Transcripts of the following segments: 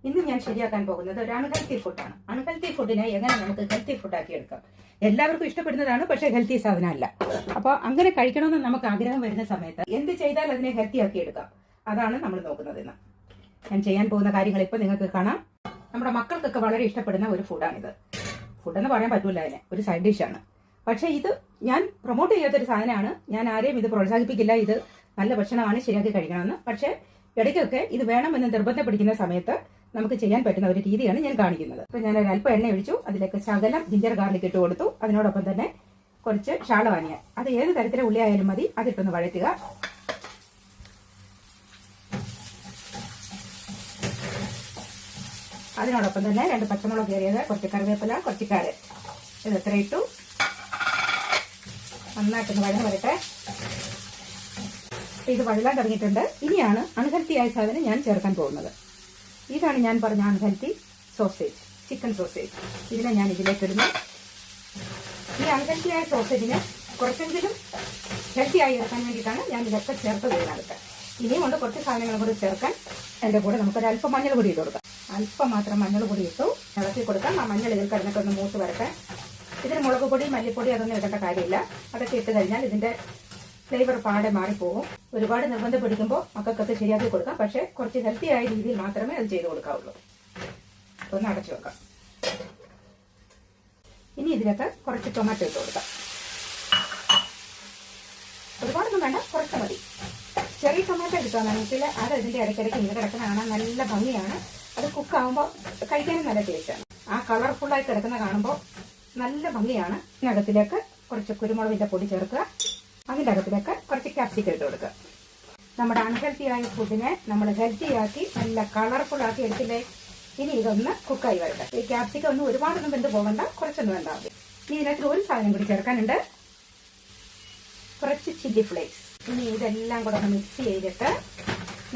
ഇന്ന് ഞാൻ ശരിയാക്കാൻ പോകുന്നത് ഒരു അൺഹെൽത്തി ഫുഡാണ്. അൺഹെൽത്തി ഫുഡിനെ എങ്ങനെ നമുക്ക് ഹെൽത്തി ഫുഡാക്കി എടുക്കാം. എല്ലാവർക്കും ഇഷ്ടപ്പെടുന്നതാണ്, പക്ഷേ ഹെൽത്തി സാധനമല്ല. അപ്പോൾ അങ്ങനെ കഴിക്കണമെന്ന് നമുക്ക് ആഗ്രഹം വരുന്ന സമയത്ത് എന്ത് ചെയ്താൽ അതിനെ ഹെൽത്തി ആക്കി എടുക്കാം, അതാണ് നമ്മൾ നോക്കുന്നത്. ഇന്ന് ഞാൻ ചെയ്യാൻ പോകുന്ന കാര്യങ്ങൾ ഇപ്പോൾ നിങ്ങൾക്ക് കാണാം. നമ്മുടെ മക്കൾക്കൊക്കെ വളരെ ഇഷ്ടപ്പെടുന്ന ഒരു ഫുഡാണിത്. ഫുഡെന്ന് പറയാൻ പറ്റൂല, അതിനെ ഒരു സൈഡ് ഡിഷാണ്. പക്ഷേ ഇത് ഞാൻ പ്രൊമോട്ട് ചെയ്യാത്തൊരു സാധനമാണ്. ഞാൻ ആരെയും ഇത് പ്രോത്സാഹിപ്പിക്കില്ല, ഇത് നല്ല ഭക്ഷണമാണ്, ശരിയാക്കി കഴിക്കണമെന്ന്. പക്ഷേ ഇടയ്ക്കൊക്കെ ഇത് വേണമെന്ന് നിർബന്ധം പിടിക്കുന്ന സമയത്ത് നമുക്ക് ചെയ്യാൻ പറ്റുന്ന ഒരു രീതിയാണ് ഞാൻ കാണിക്കുന്നത്. ഇപ്പൊ ഞാൻ ഒരു അല്പം എണ്ണ ഒഴിച്ചു, അതിലേക്ക് ശകലം ജിഞ്ചർ ഗാർലിക് ഇട്ട് കൊടുത്തു. അതിനോടൊപ്പം തന്നെ കുറച്ച് ഷാളവാനിയ, അത് ഏത് തരത്തിലെ ഉള്ളി ആയാലും മതി, അതിട്ടൊന്ന് വഴറ്റുക. അതിനോടൊപ്പം തന്നെ 2 പച്ചമുളക് കയറിയത്, കുറച്ച് കറിവേപ്പില, കുറച്ച് കാരറ്റ്, ഇത് എത്ര ഇട്ടു. നന്നായിട്ടൊന്ന് വഴന്ന് വരട്ടെ. ഇത് വഴലാൻ തുടങ്ങിയിട്ടുണ്ട്. ഇനിയാണ് അൺഹെൽത്തി ആയ സാധനം ഞാൻ ചേർക്കാൻ പോകുന്നത്. ഇതാണ് ഞാൻ പറഞ്ഞ അൺഹെൽത്തി സോസേജ്, ചിക്കൻ സോസേജ്. ഇതിനെ ഞാൻ ഇതിലേക്ക് ഇടുന്നു. ഈ അൺഹെൽത്തി ആയ സോസേജിനെ കുറച്ചെങ്കിലും ഹെൽത്തി ആയി എടുക്കാൻ വേണ്ടിയിട്ടാണ് ഞാൻ ഇതൊക്കെ ചേർത്തത് ഇതിനകത്ത്. ഇനിയും കൊണ്ട് കുറച്ച് സാധനങ്ങൾ കൂടി ചേർക്കാൻ. എൻ്റെ കൂടെ നമുക്കൊരു അല്പം മഞ്ഞൾ പൊടി ഇട്ട് കൊടുക്കാം. അല്പം മാത്രം മഞ്ഞൾ പൊടി ഇട്ടു ഇളക്കി കൊടുക്കാം. ആ മഞ്ഞൾ ഇതിൽ കിടന്നിട്ട് ഒന്ന് മൂത്ത് വരട്ടെ. ഇതിന് മുളക് പൊടി, മല്ലിപ്പൊടി അതൊന്നും ഇടേണ്ട കാര്യമില്ല. അതൊക്കെ ഇട്ട് കഴിഞ്ഞാൽ ഇതിന്റെ ഫ്ലേവർ പാടെ മാറിപ്പോകും. ഒരുപാട് നിർബന്ധം പിടിക്കുമ്പോൾ മക്കൾക്കൊക്കെ ശരിയാക്കി കൊടുക്കാം. പക്ഷേ കുറച്ച് ഹെൽത്തി ആയ രീതിയിൽ മാത്രമേ അത് ചെയ്ത് കൊടുക്കാവുള്ളൂ. ഒന്ന് അടച്ചു വെക്കാം. ഇനി ഇതിലേക്ക് കുറച്ച് ടൊമാറ്റോ ഇട്ട് കൊടുക്കാം. ഒരുപാടൊന്നും വേണ്ട, കുറച്ച് മതി. ചെറിയ ടൊമാറ്റോ എടുക്കുകയാണെങ്കിൽ അത് ഇതിന്റെ ഇടയ്ക്കിടയ്ക്ക് ഇങ്ങനെ കിടക്കുന്ന കാണാൻ നല്ല ഭംഗിയാണ്. അത് കുക്കാവുമ്പോൾ കഴിക്കാനും നല്ല ടേസ്റ്റാണ്. ആ കളർഫുള്ളായി കിടക്കുന്ന കാണുമ്പോൾ നല്ല ഭംഗിയാണ്. ഇതിനകത്തിലേക്ക് കുറച്ച് കുരുമുളകിന്റെ പൊടി ചേർക്കുക. അതിൻ്റെ അകത്തിലേക്ക് കുറച്ച് ക്യാപ്സിക്കം ഇട്ട് കൊടുക്കുക. നമ്മുടെ അൺഹെൽത്തി ആയ ഫുഡിനെ നമ്മൾ ഹെൽത്തി ആക്കി നല്ല കളർഫുൾ ആക്കി എടുത്തില്ലേ. ഇനി ഇതൊന്ന് കുക്കായി വരട്ടെ. ഈ ക്യാപ്സിക്കം ഒന്നും ഒരുപാടൊന്നും വെന്ത് പോകണ്ട, കുറച്ചൊന്നും വേണ്ട. ഇനി ഇതിനകത്ത് ഒരു സാധനം കൂടി ചേർക്കാനുണ്ട്, കുറച്ച് ചില്ലി ഫ്ലേക്സ്. ഇനി ഇതെല്ലാം കൂടെ ഒന്ന് മിക്സ് ചെയ്തിട്ട്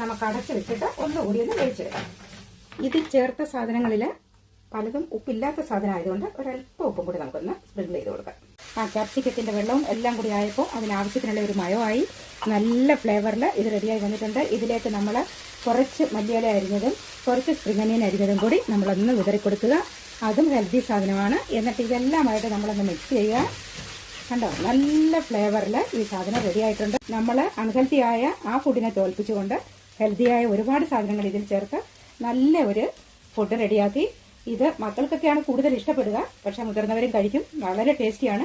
നമുക്ക് അടച്ചു വെച്ചിട്ട് ഒന്നുകൂടി ഒന്ന് വേവിച്ചെടുക്കാം. ഇതിൽ ചേർത്ത സാധനങ്ങളിൽ പലതും ഉപ്പില്ലാത്ത സാധനം ആയതുകൊണ്ട് ഒരല്പം ഉപ്പും കൂടി നമുക്കൊന്ന് സ്പ്രിങ്കിൾ ചെയ്ത് കൊടുക്കാം. ആ ക്യാപ്സിക്കത്തിന്റെ വെള്ളവും എല്ലാം കൂടി ആയപ്പോൾ അതിനാവശ്യത്തിനുള്ള ഒരു മയമായി നല്ല ഫ്ലേവറിൽ ഇത് റെഡിയായി വന്നിട്ടുണ്ട്. ഇതിലേക്ക് നമ്മൾ കുറച്ച് മല്ലിയില അരിഞ്ഞതും കുറച്ച് സ്പ്രിംഗ് അനിയൻ അരിഞ്ഞതും കൂടി നമ്മളൊന്ന് വിതറി കൊടുക്കുക. അതും ഹെൽത്തി സാധനമാണ്. എന്നിട്ട് ഇതെല്ലാമായിട്ട് നമ്മളൊന്ന് മിക്സ് ചെയ്യുക. കണ്ടോ, നല്ല ഫ്ലേവറിൽ ഈ സാധനം റെഡി ആയിട്ടുണ്ട്. നമ്മൾ അൺഹെൽത്തി ആയ ആ ഫുഡിനെ തോൽപ്പിച്ചുകൊണ്ട് ഹെൽത്തിയായ ഒരുപാട് സാധനങ്ങൾ ഇതിൽ ചേർത്ത് നല്ല ഒരു ഫുഡ് റെഡിയാക്കി. ഇത് മക്കൾക്കൊക്കെയാണ് കൂടുതൽ ഇഷ്ടപ്പെടുക, പക്ഷെ മുതിർന്നവരും കഴിക്കും. വളരെ ടേസ്റ്റിയാണ്.